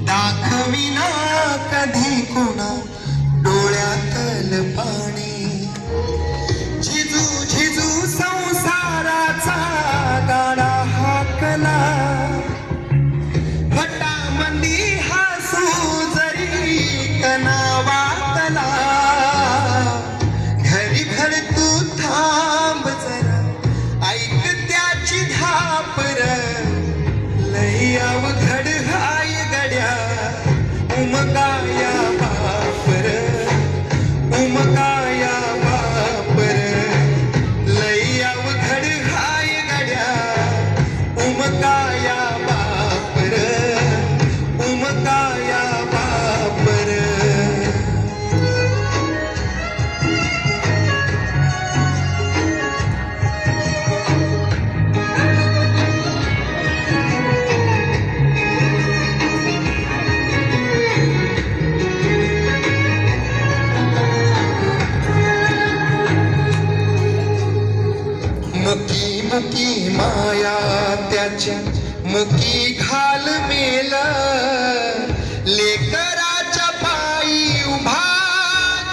दाखविना कधी कोणा डोळ्यातल पाणी, झिजू झिजू संसाराचा गाडा हाकला, वटामंदी हसू जरी कना वाकला, घरी भर तू थांब जरा ऐक त्याची धापर, लई अवघड हाय गड्या उमगाया बापर, उमगाया बापर, लई अवघड हाय गड्या उमगाया बापर, उमगाया बापर. मुकी मुकी माया त्याच्या मुकी घाल मेल, लेकराच्या पायी उभा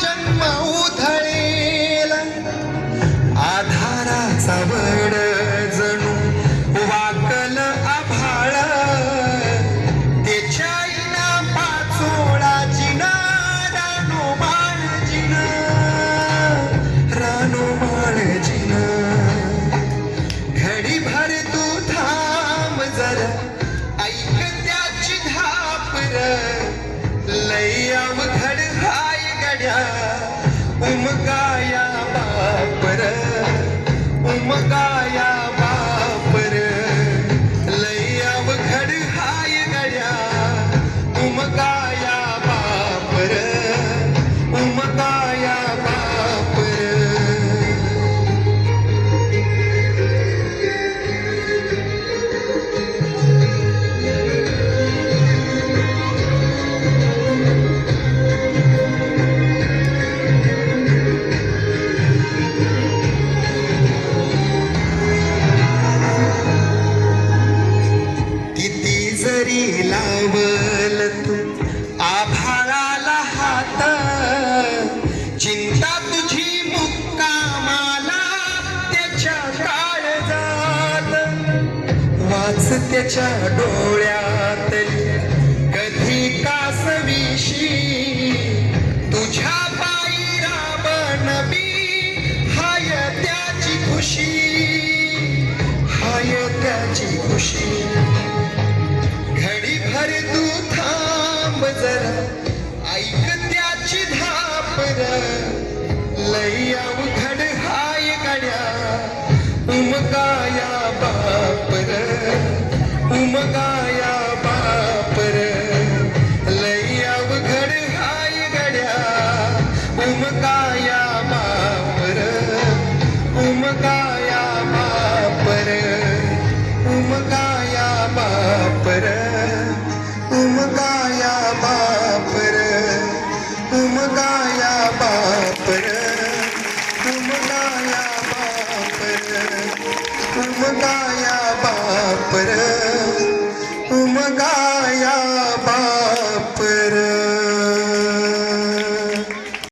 जन्म उधळेल, आधाराचा वड जणू वाकल आभाळ, त्याच्या आईना पाचोळा जिना रानोमाळ जिना, रानोमाळ जिना, घडी भर तू थांब जरा ऐक त्याची धापर, लई अवघड हाय गड्या उमगाया बापर, उमगाया बापर, लई अवघड हाय गड्या उमगाया बापर, उमगाया बापर. जरी लावल तू आभाळाला हात, चिंता तुझी मुक्कामाला त्याच्या काळजात, वाच त्याच्या डोळ्यातली कधी कासवीशी, तुझ्या पायी रावण बी हाय त्याची खुशी, हाय त्याची खुशी, घडी भर तू थांब जरा ऐक त्याची धापर, लई अवघड हाय गड्या उमगाया बापर, उमगाया बापर, लई अवघड हाय गड्या उमगाया बापर, उमगाया बापर, उमगाया बापर, उमगाया बापर, उमगाया बापर, उमगाया बापर, उमगाया बापर, उमगाया